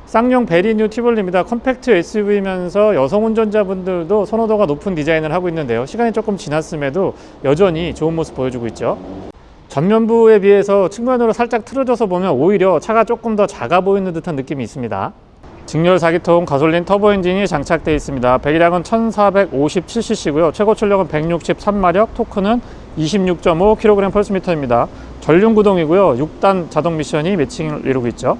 쌍용 베리뉴 티볼리입니다. 컴팩트 SUV면서 여성 운전자분들도 선호도가 높은 디자인을 하고 있는데요. 시간이 조금 지났음에도 여전히 좋은 모습 보여주고 있죠. 전면부에 비해서 측면으로 살짝 틀어져서 보면 오히려 차가 조금 더 작아 보이는 듯한 느낌이 있습니다. 직렬 4기통 가솔린 터보 엔진이 장착되어 있습니다. 배기량은 1457cc고요. 최고 출력은 163마력, 토크는 26.5kg/S입니다. 전륜 구동이고요. 6단 자동 미션이 매칭을 이루고 있죠.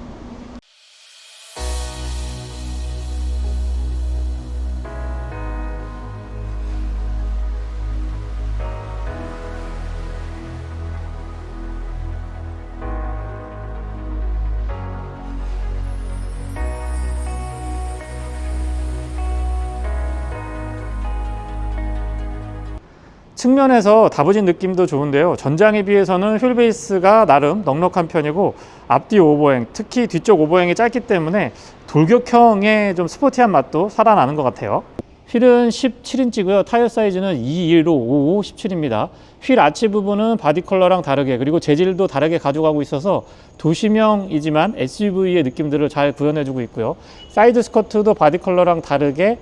측면에서 다부진 느낌도 좋은데요. 전장에 비해서는 휠 베이스가 나름 넉넉한 편이고 앞뒤 오버행, 특히 뒤쪽 오버행이 짧기 때문에 돌격형의 좀 스포티한 맛도 살아나는 것 같아요. 휠은 17인치고요. 타이어 사이즈는 21555 17입니다. 휠 아치 부분은 바디 컬러랑 다르게 그리고 재질도 다르게 가져가고 있어서 도시명이지만 SUV의 느낌들을 잘 구현해주고 있고요. 사이드 스커트도 바디 컬러랑 다르게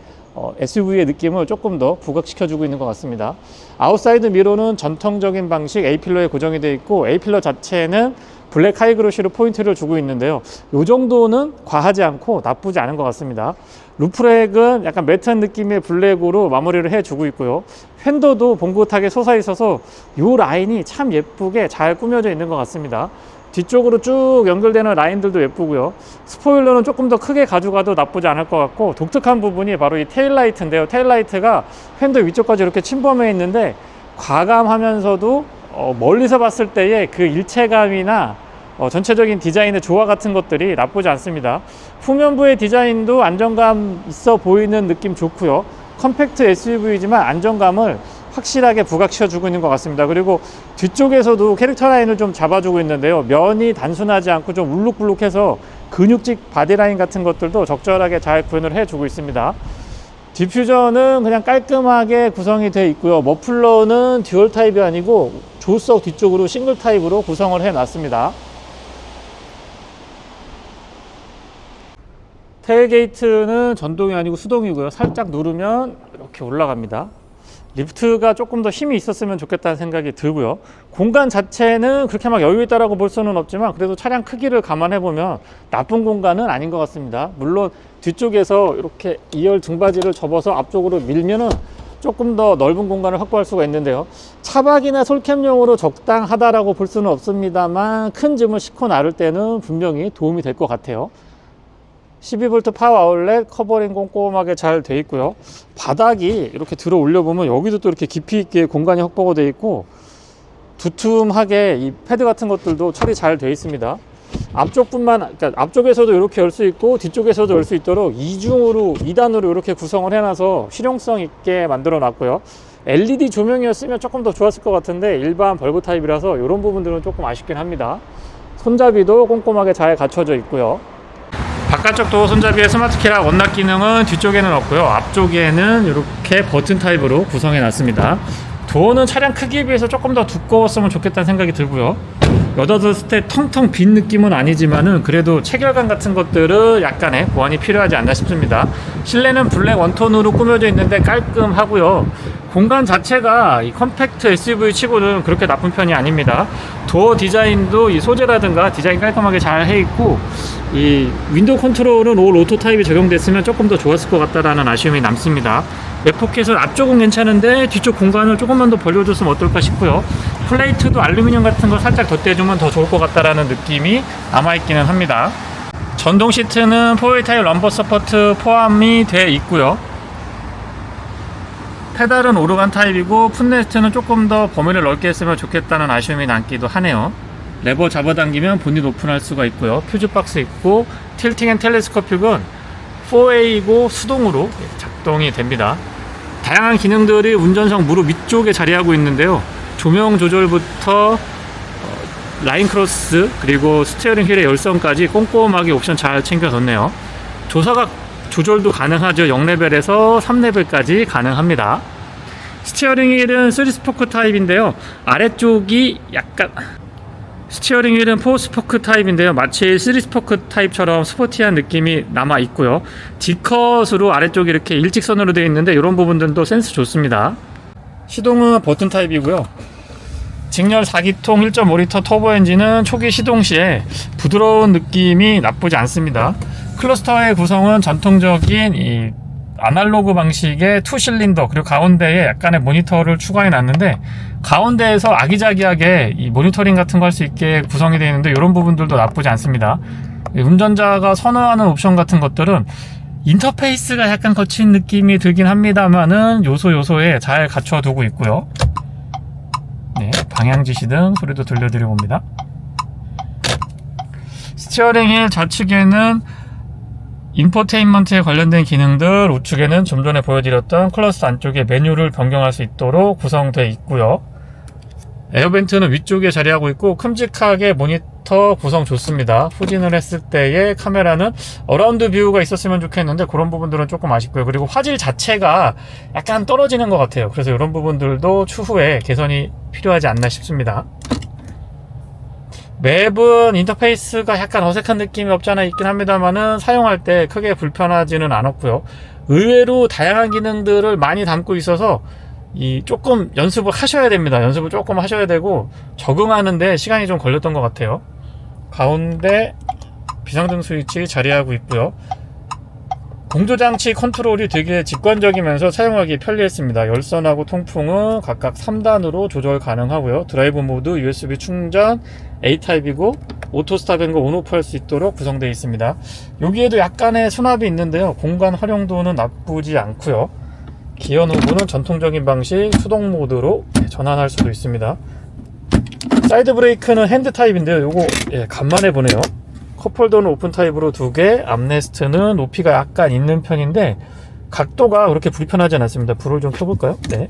SUV의 느낌을 조금 더 부각시켜주고 있는 것 같습니다. 아웃사이드 미러는 전통적인 방식 A필러에 고정이 되어 있고 A필러 자체는 블랙 하이그로시로 포인트를 주고 있는데요. 이 정도는 과하지 않고 나쁘지 않은 것 같습니다. 루프렉은 약간 매트한 느낌의 블랙으로 마무리를 해주고 있고요. 휀더도 봉긋하게 솟아 있어서 이 라인이 참 예쁘게 잘 꾸며져 있는 것 같습니다. 뒤쪽으로 쭉 연결되는 라인들도 예쁘고요. 스포일러는 조금 더 크게 가져가도 나쁘지 않을 것 같고 독특한 부분이 바로 이 테일라이트인데요. 테일라이트가 휀더 위쪽까지 이렇게 침범해 있는데 과감하면서도 멀리서 봤을 때의 그 일체감이나 전체적인 디자인의 조화 같은 것들이 나쁘지 않습니다. 후면부의 디자인도 안정감 있어 보이는 느낌 좋고요. 컴팩트 SUV이지만 안정감을 확실하게 부각시켜주고 있는 것 같습니다. 그리고 뒤쪽에서도 캐릭터 라인을 좀 잡아주고 있는데요. 면이 단순하지 않고 좀 울룩불룩해서 근육직 바디라인 같은 것들도 적절하게 잘 구현을 해주고 있습니다. 디퓨저는 그냥 깔끔하게 구성이 되어 있고요. 머플러는 듀얼 타입이 아니고 조수석 뒤쪽으로 싱글 타입으로 구성을 해놨습니다. 테일게이트는 전동이 아니고 수동이고요. 살짝 누르면 이렇게 올라갑니다. 리프트가 조금 더 힘이 있었으면 좋겠다는 생각이 들고요. 공간 자체는 그렇게 막 여유 있다라고 볼 수는 없지만 그래도 차량 크기를 감안해 보면 나쁜 공간은 아닌 것 같습니다. 물론 뒤쪽에서 이렇게 2열 등받이를 접어서 앞쪽으로 밀면은 조금 더 넓은 공간을 확보할 수가 있는데요. 차박이나 솔캠용으로 적당하다라고 볼 수는 없습니다만 큰 짐을 싣고 나를 때는 분명히 도움이 될 것 같아요. 12V 파워 아울렛 커버링 꼼꼼하게 잘 돼 있고요. 바닥이 이렇게 들어 올려 보면 여기도 또 이렇게 깊이 있게 공간이 확보가 돼 있고 두툼하게 이 패드 같은 것들도 처리 잘 돼 있습니다. 그러니까 앞쪽에서도 이렇게 열 수 있고 뒤쪽에서도 열 수 있도록 2단으로 이렇게 구성을 해놔서 실용성 있게 만들어 놨고요. LED 조명이었으면 조금 더 좋았을 것 같은데 일반 벌브 타입이라서 이런 부분들은 조금 아쉽긴 합니다. 손잡이도 꼼꼼하게 잘 갖춰져 있고요. 바깥쪽 도어 손잡이에 스마트키랑 원락 기능은 뒤쪽에는 없고요. 앞쪽에는 이렇게 버튼 타입으로 구성해 놨습니다. 도어는 차량 크기에 비해서 조금 더 두꺼웠으면 좋겠다는 생각이 들고요. 여닫았을 때 텅텅 빈 느낌은 아니지만은 그래도 체결감 같은 것들은 약간의 보완이 필요하지 않나 싶습니다. 실내는 블랙 원톤으로 꾸며져 있는데 깔끔하고요. 공간 자체가 이 컴팩트 SUV 치고는 그렇게 나쁜 편이 아닙니다. 도어 디자인도 이 소재라든가 디자인 깔끔하게 잘 해 있고 이 윈도우 컨트롤은 올 오토 타입이 적용됐으면 조금 더 좋았을 것 같다라는 아쉬움이 남습니다. 웹포켓은 앞쪽은 괜찮은데 뒤쪽 공간을 조금만 더 벌려줬으면 어떨까 싶고요. 플레이트도 알루미늄 같은 거 살짝 덧대주면 더 좋을 것 같다라는 느낌이 남아있기는 합니다. 전동 시트는 4웨이 타입 럼버 서포트 포함이 되어 있고요. 페달은 오르간 타입이고 풋레스트는 조금 더 범위를 넓게 했으면 좋겠다는 아쉬움이 남기도 하네요. 레버 잡아당기면 본닛 오픈할 수가 있고요. 퓨즈 박스 있고 틸팅 앤 텔레스코픽은 4A이고 수동으로 작동이 됩니다. 다양한 기능들이 운전석 무릎 위쪽에 자리하고 있는데요. 조명 조절부터 라인 크로스 그리고 스티어링 휠의 열선까지 꼼꼼하게 옵션 잘 챙겨뒀네요. 조사각 조절도 가능하죠. 0레벨에서 3레벨까지 가능합니다. 스티어링 휠은 3스포크 타입인데요. 아래쪽이 약간 스티어링 휠은 4스포크 타입인데요. 마치 3스포크 타입처럼 스포티한 느낌이 남아 있고요. D컷으로 아래쪽이 이렇게 일직선으로 되어 있는데 이런 부분들도 센스 좋습니다. 시동은 버튼 타입이고요. 직렬 4기통 1.5L 터보 엔진은 초기 시동 시에 부드러운 느낌이 나쁘지 않습니다. 클러스터의 구성은 전통적인 이 아날로그 방식의 2실린더, 그리고 가운데에 약간의 모니터를 추가해 놨는데, 가운데에서 아기자기하게 이 모니터링 같은 거 할 수 있게 구성이 되어 있는데 이런 부분들도 나쁘지 않습니다. 운전자가 선호하는 옵션 같은 것들은 인터페이스가 약간 거친 느낌이 들긴 합니다만은 요소요소에 잘 갖춰두고 있고요. 네, 방향 지시등 소리도 들려드리고 옵니다. 스티어링 휠 좌측에는 인포테인먼트에 관련된 기능들, 우측에는 좀 전에 보여드렸던 클러스 안쪽에 메뉴를 변경할 수 있도록 구성되어 있고요. 에어벤트는 위쪽에 자리하고 있고 큼직하게 모니터 구성 좋습니다. 후진을 했을 때의 카메라는 어라운드 뷰가 있었으면 좋겠는데 그런 부분들은 조금 아쉽고요. 그리고 화질 자체가 약간 떨어지는 것 같아요. 그래서 이런 부분들도 추후에 개선이 필요하지 않나 싶습니다. 맵은 인터페이스가 약간 어색한 느낌이 없지 않아 있긴 합니다만은 사용할 때 크게 불편하지는 않았고요. 의외로 다양한 기능들을 많이 담고 있어서 조금 연습을 하셔야 됩니다. 연습을 조금 하셔야 되고 적응하는데 시간이 좀 걸렸던 것 같아요. 가운데 비상등 스위치 자리하고 있고요. 공조장치 컨트롤이 되게 직관적이면서 사용하기 편리했습니다. 열선하고 통풍은 각각 3단으로 조절 가능하고요. 드라이브 모드, USB 충전, A타입이고 오토 스탑 앤고 온오프 할 수 있도록 구성되어 있습니다. 여기에도 약간의 수납이 있는데요. 공간 활용도는 나쁘지 않고요. 기어 노브는 전통적인 방식 수동 모드로 전환할 수도 있습니다. 사이드 브레이크는 핸드 타입인데요. 요거 간만에 보네요. 컵홀더는 오픈 타입으로 2개, 암레스트는 높이가 약간 있는 편인데 각도가 그렇게 불편하지 않습니다. 불을 좀 켜볼까요? 네.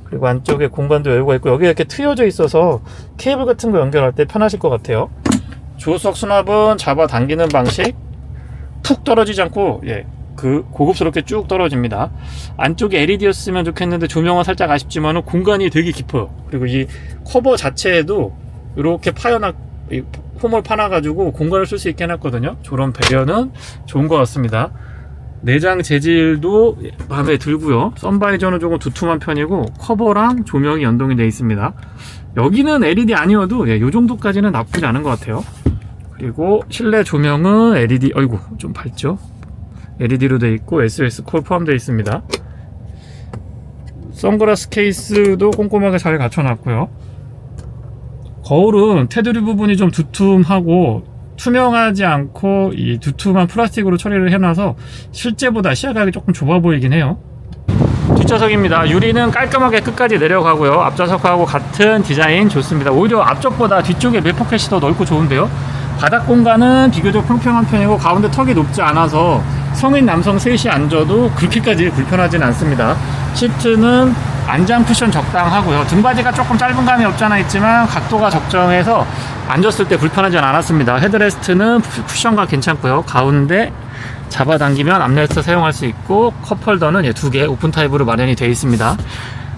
그리고 안쪽에 공간도 여유가 있고 여기가 이렇게 트여져 있어서 케이블 같은 거 연결할 때 편하실 것 같아요. 조수석 수납은 잡아당기는 방식, 푹 떨어지지 않고 고급스럽게 쭉 떨어집니다. 안쪽에 LED였으면 좋겠는데 조명은 살짝 아쉽지만 공간이 되게 깊어요. 그리고 이 커버 자체에도 이렇게 홈을 파놔가지고 공간을 쓸 수 있게 해놨거든요. 저런 배려는 좋은 것 같습니다. 내장 재질도 마음에 들고요. 선바이저는 조금 두툼한 편이고 커버랑 조명이 연동이 되어 있습니다. 여기는 LED 아니어도 이 정도까지는 나쁘지 않은 것 같아요. 그리고 실내 조명은 LED, 좀 밝죠? LED로 되어 있고 SOS 콜 포함되어 있습니다. 선글라스 케이스도 꼼꼼하게 잘 갖춰놨고요. 거울은 테두리 부분이 좀 두툼하고 투명하지 않고 이 두툼한 플라스틱으로 처리를 해놔서 실제보다 시야각이 조금 좁아 보이긴 해요. 뒷좌석입니다. 유리는 깔끔하게 끝까지 내려가고요. 앞좌석하고 같은 디자인 좋습니다. 오히려 앞쪽보다 뒤쪽에 밀 포켓이 더 넓고 좋은데요. 바닥 공간은 비교적 평평한 편이고 가운데 턱이 높지 않아서 성인 남성 셋이 앉아도 그렇게까지 불편하지는 않습니다. 시트는 안장 쿠션 적당하고요. 등받이가 조금 짧은 감이 없지 않아 있지만 각도가 적정해서 앉았을 때 불편하지 않았습니다. 헤드레스트는 쿠션가 괜찮고요. 가운데 잡아당기면 암레스트 사용할 수 있고 컵홀더는 2개 오픈 타입으로 마련이 되어 있습니다.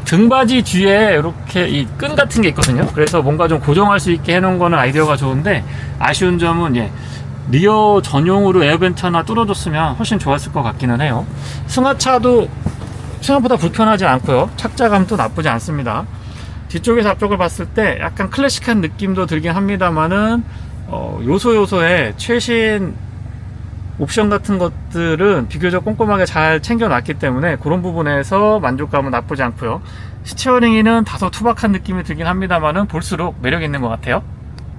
등받이 뒤에 이렇게 이 끈 같은 게 있거든요. 그래서 뭔가 좀 고정할 수 있게 해놓은 거는 아이디어가 좋은데 아쉬운 점은 리어 전용으로 에어벤트 하나 뚫어줬으면 훨씬 좋았을 것 같기는 해요. 승하차도 생각보다 불편하지 않고요. 착자감도 나쁘지 않습니다. 뒤쪽에서 앞쪽을 봤을 때 약간 클래식한 느낌도 들긴 합니다만은 요소요소에 최신 옵션 같은 것들은 비교적 꼼꼼하게 잘 챙겨놨기 때문에 그런 부분에서 만족감은 나쁘지 않고요. 스티어링 휠은 다소 투박한 느낌이 들긴 합니다만은 볼수록 매력 있는 것 같아요.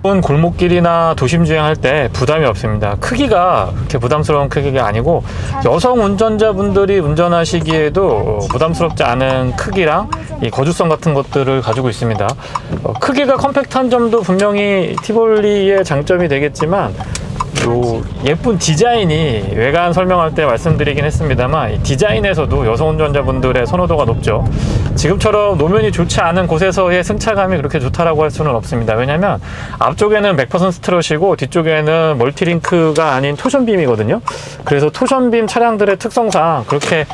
골목길이나 도심 주행할 때 부담이 없습니다. 크기가 그렇게 부담스러운 크기가 아니고 여성 운전자분들이 운전하시기에도 부담스럽지 않은 크기랑 이 거주성 같은 것들을 가지고 있습니다. 크기가 컴팩트한 점도 분명히 티볼리의 장점이 되겠지만 요 예쁜 디자인이 외관 설명할 때 말씀드리긴 했습니다만 이 디자인에서도 여성 운전자분들의 선호도가 높죠. 지금처럼 노면이 좋지 않은 곳에서의 승차감이 그렇게 좋다라고 할 수는 없습니다. 왜냐면 앞쪽에는 100% 스트럿이고 뒤쪽에는 멀티링크가 아닌 토션빔이거든요. 그래서 토션빔 차량들의 특성상 그렇게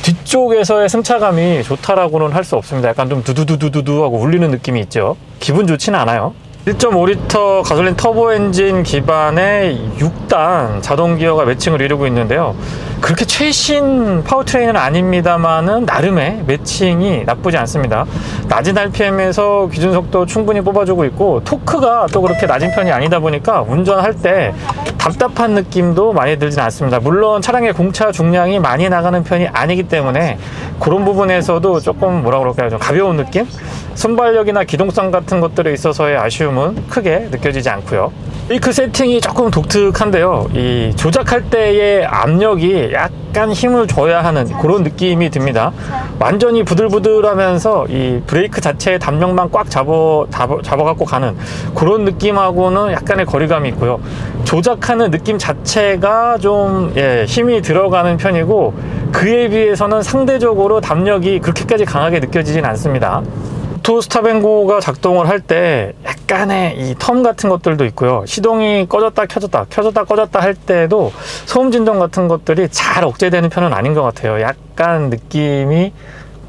뒤쪽에서의 승차감이 좋다라고는 할 수 없습니다. 약간 좀 두두두두두 하고 울리는 느낌이 있죠. 기분 좋지는 않아요. 1.5L 가솔린 터보 엔진 기반의 6단 자동 기어가 매칭을 이루고 있는데요. 그렇게 최신 파워트레인은 아닙니다만은 나름의 매칭이 나쁘지 않습니다. 낮은 RPM에서 기준 속도 충분히 뽑아주고 있고, 토크가 또 그렇게 낮은 편이 아니다 보니까 운전할 때 답답한 느낌도 많이 들진 않습니다. 물론 차량의 공차 중량이 많이 나가는 편이 아니기 때문에 그런 부분에서도 조금 뭐라 그럴까요, 좀 가벼운 느낌? 순발력이나 기동성 같은 것들에 있어서의 아쉬움은 크게 느껴지지 않고요. 브레이크 세팅이 조금 독특한데요. 이 조작할 때의 압력이 약간 힘을 줘야 하는 그런 느낌이 듭니다. 완전히 부들부들하면서 이 브레이크 자체의 담력만 꽉 잡아갖고 가는 그런 느낌하고는 약간의 거리감이 있고요. 조작하는 느낌 자체가 좀 힘이 들어가는 편이고, 그에 비해서는 상대적으로 담력이 그렇게까지 강하게 느껴지진 않습니다. 오토 스탑앤고가 작동을 할 때 약간의 이 텀 같은 것들도 있고요. 시동이 꺼졌다 꺼졌다 할 때도 소음 진동 같은 것들이 잘 억제되는 편은 아닌 것 같아요. 약간 느낌이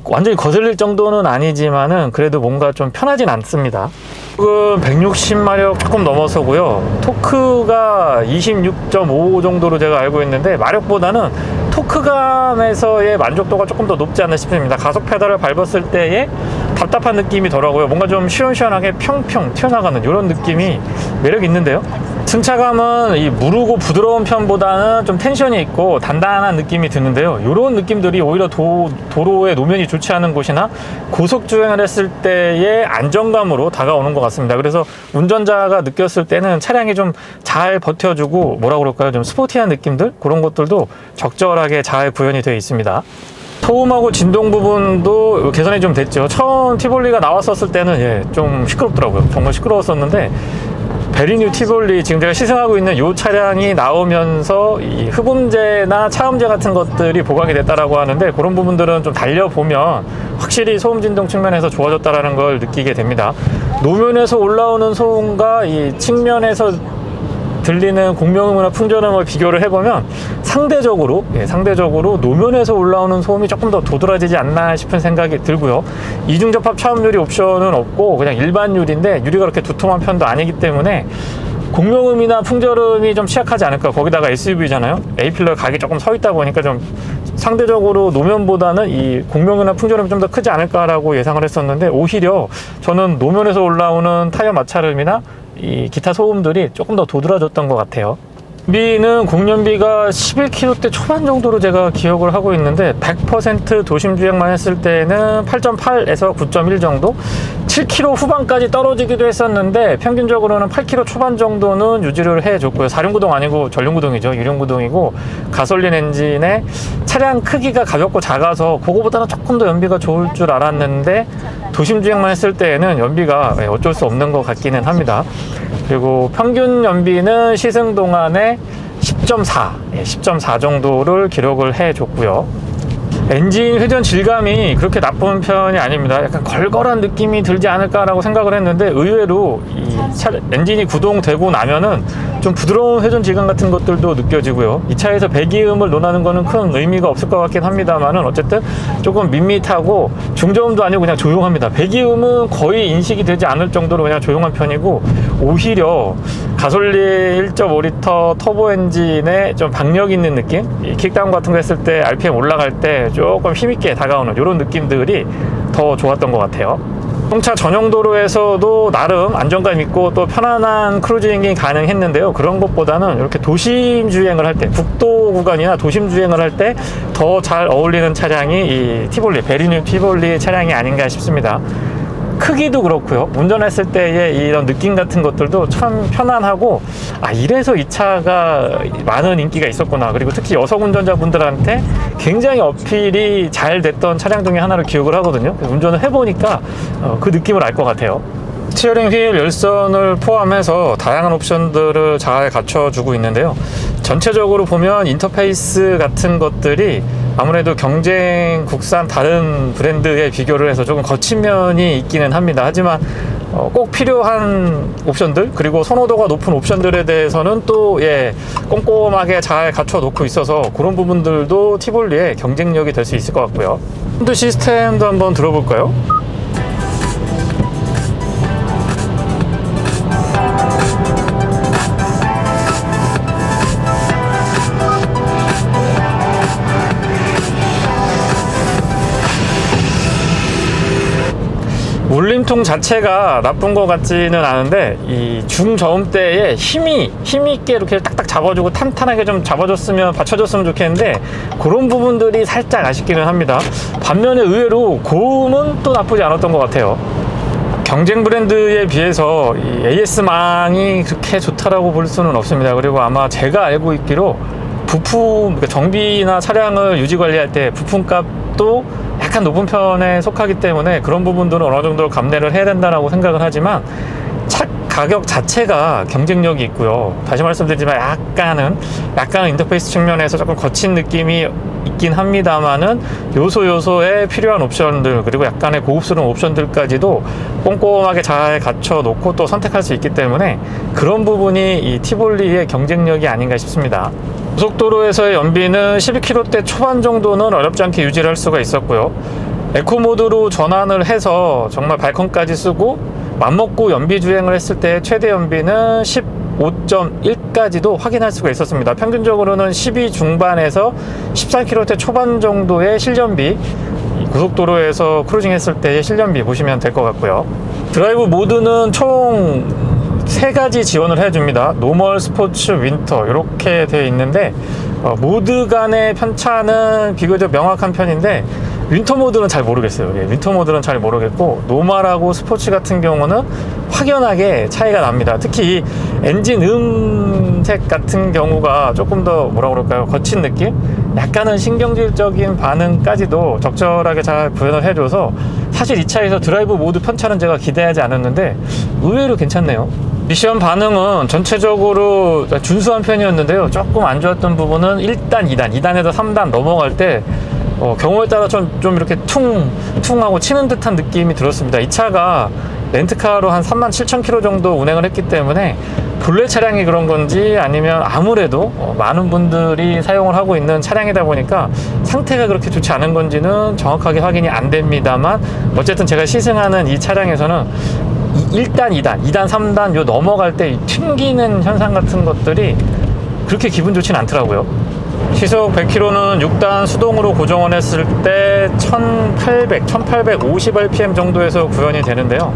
완전히 거슬릴 정도는 아니지만은 그래도 뭔가 좀 편하진 않습니다. 지금 160마력 조금 넘어서고요. 토크가 26.5 정도로 제가 알고 있는데, 마력보다는 토크감에서의 만족도가 조금 더 높지 않나 싶습니다. 가속 페달을 밟았을 때의 답답한 느낌이 덜하고요. 뭔가 좀 시원시원하게 평평 튀어나가는 이런 느낌이 매력이 있는데요. 승차감은 이 무르고 부드러운 편보다는 좀 텐션이 있고 단단한 느낌이 드는데요. 이런 느낌들이 오히려 도로의 노면이 좋지 않은 곳이나 고속 주행을 했을 때의 안정감으로 다가오는 것 같습니다. 그래서 운전자가 느꼈을 때는 차량이 좀 잘 버텨주고, 뭐라 그럴까요, 좀 스포티한 느낌들, 그런 것들도 적절하게 잘 구현이 되어 있습니다. 소음하고 진동 부분도 개선이 좀 됐죠. 처음 티볼리가 나왔었을 때는 좀 시끄럽더라고요. 정말 시끄러웠었는데, 베리뉴 티볼리, 지금 제가 시승하고 있는 이 차량이 나오면서 이 흡음재나 차음재 같은 것들이 보강이 됐다라고 하는데, 그런 부분들은 좀 달려보면 확실히 소음 진동 측면에서 좋아졌다라는 걸 느끼게 됩니다. 노면에서 올라오는 소음과 이 측면에서 들리는 공명음이나 풍절음을 비교를 해보면 상대적으로 노면에서 올라오는 소음이 조금 더 도드라지지 않나 싶은 생각이 들고요. 이중접합 차음 유리 옵션은 없고 그냥 일반 유리인데, 유리가 그렇게 두툼한 편도 아니기 때문에 공명음이나 풍절음이 좀 취약하지 않을까. 거기다가 SUV잖아요. A필러에 각이 조금 서 있다 보니까 좀 상대적으로 노면보다는 이 공명이나 풍절음이 좀 더 크지 않을까라고 예상을 했었는데, 오히려 저는 노면에서 올라오는 타이어 마찰음이나 이 기타 소음들이 조금 더 도드라졌던 것 같아요. 연비는 공연비가 11km대 초반 정도로 제가 기억을 하고 있는데, 100% 도심 주행만 했을 때는 8.8에서 9.1 정도, 7km 후반까지 떨어지기도 했었는데 평균적으로는 8km 초반 정도는 유지를 해줬고요. 4륜구동 아니고 전륜구동이죠. 유륜구동이고, 가솔린 엔진에 차량 크기가 가볍고 작아서 그거보다는 조금 더 연비가 좋을 줄 알았는데, 도심 주행만 했을 때에는 연비가 어쩔 수 없는 것 같기는 합니다. 그리고 평균 연비는 시승 동안에 10.4 정도를 기록을 해줬고요. 엔진 회전 질감이 그렇게 나쁜 편이 아닙니다. 약간 걸걸한 느낌이 들지 않을까라고 생각을 했는데, 의외로 이 엔진이 구동되고 나면은 좀 부드러운 회전 질감 같은 것들도 느껴지고요. 이 차에서 배기음을 논하는 거는 큰 의미가 없을 것 같긴 합니다만은, 어쨌든 조금 밋밋하고 중저음도 아니고 그냥 조용합니다. 배기음은 거의 인식이 되지 않을 정도로 그냥 조용한 편이고, 오히려 가솔린 1.5L 터보 엔진에 좀 박력 있는 느낌, 이 킥다운 같은 거 했을 때 RPM 올라갈 때 조금 힘있게 다가오는 이런 느낌들이 더 좋았던 것 같아요. 자동차 전용 도로에서도 나름 안정감 있고 또 편안한 크루징이 가능했는데요. 그런 것보다는 이렇게 도심 주행을 할 때, 국도 구간이나 도심 주행을 할 때 더 잘 어울리는 차량이 이 티볼리, 베리뉴 티볼리 차량이 아닌가 싶습니다. 크기도 그렇고요. 운전했을 때의 이런 느낌 같은 것들도 참 편안하고, 이래서 이 차가 많은 인기가 있었구나. 그리고 특히 여성 운전자분들한테 굉장히 어필이 잘 됐던 차량 중에 하나를 기억을 하거든요. 운전을 해보니까 그 느낌을 알 것 같아요. 스티어링 휠 열선을 포함해서 다양한 옵션들을 잘 갖춰주고 있는데요. 전체적으로 보면 인터페이스 같은 것들이 아무래도 경쟁 국산 다른 브랜드에 비교를 해서 조금 거친 면이 있기는 합니다. 하지만 꼭 필요한 옵션들, 그리고 선호도가 높은 옵션들에 대해서는 또 꼼꼼하게 잘 갖춰 놓고 있어서 그런 부분들도 티볼리의 경쟁력이 될 수 있을 것 같고요. 사운드 시스템도 한번 들어볼까요? 기본통 자체가 나쁜 것 같지는 않은데 이 중저음대에 힘 있게 이렇게 딱딱 잡아주고 탄탄하게 좀 잡아줬으면 받쳐줬으면 좋겠는데 그런 부분들이 살짝 아쉽기는 합니다. 반면에 의외로 고음은 또 나쁘지 않았던 것 같아요. 경쟁 브랜드에 비해서 이 AS망이 그렇게 좋다라고 볼 수는 없습니다. 그리고 아마 제가 알고 있기로 부품, 그러니까 정비나 차량을 유지 관리할 때 부품값도 약간 높은 편에 속하기 때문에 그런 부분들은 어느 정도 감내를 해야 된다고 생각을 하지만 가격 자체가 경쟁력이 있고요. 다시 말씀드리지만 약간은 인터페이스 측면에서 조금 거친 느낌이 있긴 합니다만은 요소에 필요한 옵션들 그리고 약간의 고급스러운 옵션들까지도 꼼꼼하게 잘 갖춰 놓고 또 선택할 수 있기 때문에 그런 부분이 이 티볼리의 경쟁력이 아닌가 싶습니다. 고속도로에서의 연비는 12km대 초반 정도는 어렵지 않게 유지를 할 수가 있었고요. 에코 모드로 전환을 해서 정말 발컨까지 쓰고 맘먹고 연비 주행을 했을 때 최대 연비는 15.1까지도 확인할 수가 있었습니다. 평균적으로는 12 중반에서 13km대 초반 정도의 실연비, 고속도로에서 크루징 했을 때의 실연비 보시면 될 것 같고요. 드라이브 모드는 총 3가지 지원을 해줍니다. 노멀, 스포츠, 윈터 이렇게 되어 있는데 모드 간의 편차는 비교적 명확한 편인데 윈터 모드는 잘 모르겠어요. 윈터 모드는 잘 모르겠고 노멀하고 스포츠 같은 경우는 확연하게 차이가 납니다. 특히 엔진 음색 같은 경우가 조금 더 뭐라 그럴까요? 거친 느낌? 약간은 신경질적인 반응까지도 적절하게 잘 구현을 해줘서 사실 이 차에서 드라이브 모드 편차는 제가 기대하지 않았는데 의외로 괜찮네요. 미션 반응은 전체적으로 준수한 편이었는데요. 조금 안 좋았던 부분은 1단, 2단에서 3단 넘어갈 때 경우에 따라 좀 이렇게 퉁하고 치는 듯한 느낌이 들었습니다. 이 차가 렌트카로 한 37,000km 정도 운행을 했기 때문에 본래 차량이 그런 건지 아니면 아무래도 많은 분들이 사용을 하고 있는 차량이다 보니까 상태가 그렇게 좋지 않은 건지는 정확하게 확인이 안 됩니다만 어쨌든 제가 시승하는 이 차량에서는 1단, 2단, 3단 요 넘어갈 때 튕기는 현상 같은 것들이 그렇게 기분 좋진 않더라고요. 시속 100km는 6단 수동으로 고정을 했을 때 1850rpm 정도에서 구현이 되는데요.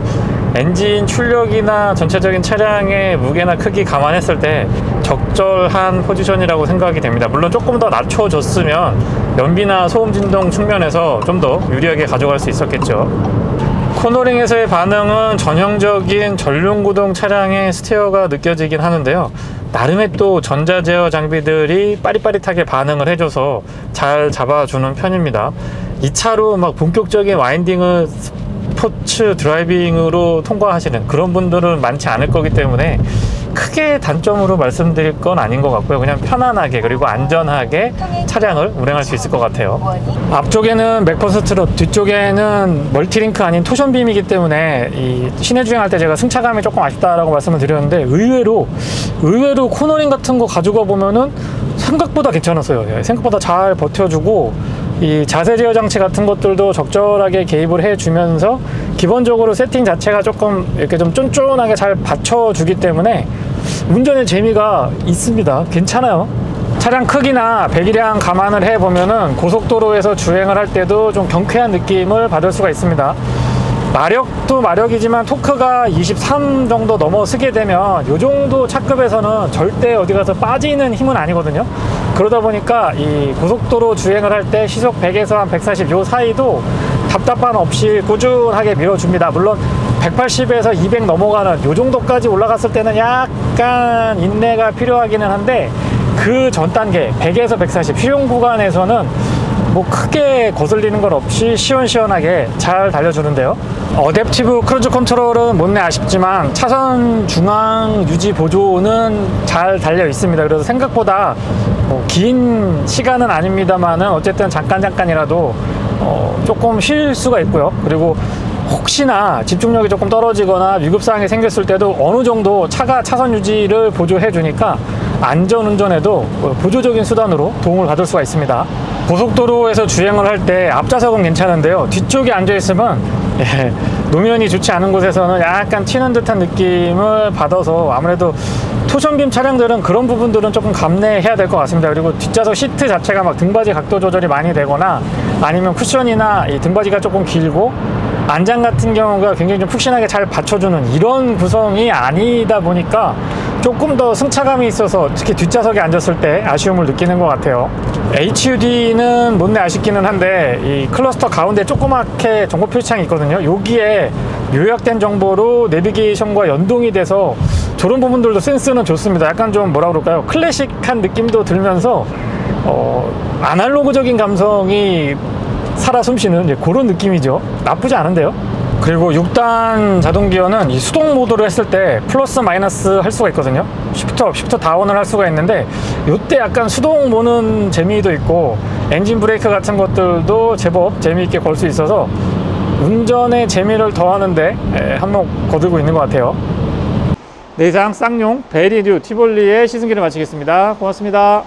엔진 출력이나 전체적인 차량의 무게나 크기 감안했을 때 적절한 포지션이라고 생각이 됩니다. 물론 조금 더 낮춰줬으면 연비나 소음 진동 측면에서 좀 더 유리하게 가져갈 수 있었겠죠. 코너링에서의 반응은 전형적인 전륜구동 차량의 스티어가 느껴지긴 하는데요. 나름의 또 전자제어 장비들이 빠릿빠릿하게 반응을 해줘서 잘 잡아주는 편입니다. 이 차로 막 본격적인 와인딩을 스포츠 드라이빙으로 통과하시는 그런 분들은 많지 않을 거기 때문에 크게 단점으로 말씀드릴 건 아닌 것 같고요. 그냥 편안하게 그리고 안전하게 차량을 운행할 수 있을 것 같아요. 앞쪽에는 맥퍼스트롯, 뒤쪽에는 멀티링크 아닌 토션빔이기 때문에 이 시내 주행할 때 제가 승차감이 조금 아쉽다라고 말씀을 드렸는데 의외로 코너링 같은 거 가지고 보면은 생각보다 괜찮았어요. 생각보다 잘 버텨주고 이 자세 제어 장치 같은 것들도 적절하게 개입을 해주면서 기본적으로 세팅 자체가 조금 이렇게 좀 쫀쫀하게 잘 받쳐주기 때문에 운전의 재미가 있습니다. 괜찮아요. 차량 크기나 배기량 감안을 해보면은 고속도로에서 주행을 할 때도 좀 경쾌한 느낌을 받을 수가 있습니다. 마력도 마력이지만 토크가 23 정도 넘어서게 되면 이 정도 차급에서는 절대 어디 가서 빠지는 힘은 아니거든요. 그러다 보니까 이 고속도로 주행을 할 때 시속 100에서 한 140 요 사이도 답답함 없이 꾸준하게 밀어줍니다. 물론 180에서 200 넘어가는 요 정도까지 올라갔을 때는 약간 인내가 필요하기는 한데 그 전 단계 100에서 140 휴용 구간에서는 뭐 크게 거슬리는 건 없이 시원시원하게 잘 달려주는데요. 어댑티브 크루즈 컨트롤은 못내 아쉽지만 차선 중앙 유지 보조는 잘 달려 있습니다. 그래서 생각보다 긴 시간은 아닙니다만은 어쨌든 잠깐이라도 조금 쉴 수가 있고요. 그리고 혹시나 집중력이 조금 떨어지거나 위급사항이 생겼을 때도 어느 정도 차가 차선 유지를 보조해 주니까 안전운전에도 보조적인 수단으로 도움을 받을 수가 있습니다. 고속도로에서 주행을 할 때 앞좌석은 괜찮은데요. 뒤쪽에 앉아있으면 노면이 좋지 않은 곳에서는 약간 튀는 듯한 느낌을 받아서 아무래도 토션빔 차량들은 그런 부분들은 조금 감내해야 될 것 같습니다. 그리고 뒷좌석 시트 자체가 막 등받이 각도 조절이 많이 되거나 아니면 쿠션이나 이 등받이가 조금 길고 안장 같은 경우가 굉장히 좀 푹신하게 잘 받쳐주는 이런 구성이 아니다 보니까 조금 더 승차감이 있어서 특히 뒷좌석에 앉았을 때 아쉬움을 느끼는 것 같아요. HUD는 못내 아쉽기는 한데 이 클러스터 가운데 조그맣게 정보 표시창이 있거든요. 여기에 요약된 정보로 내비게이션과 연동이 돼서 저런 부분들도 센스는 좋습니다. 약간 좀 뭐라 그럴까요? 클래식한 느낌도 들면서 아날로그적인 감성이 살아 숨쉬는 그런 느낌이죠. 나쁘지 않은데요. 그리고 6단 자동 기어는 이 수동 모드로 했을 때 플러스 마이너스 할 수가 있거든요. 쉬프터 다운을 할 수가 있는데 이때 약간 수동 보는 재미도 있고 엔진 브레이크 같은 것들도 제법 재미있게 걸 수 있어서 운전의 재미를 더하는데 한몫 거두고 있는 것 같아요. 네, 이상 쌍용 베리뉴 티볼리의 시승기를 마치겠습니다. 고맙습니다.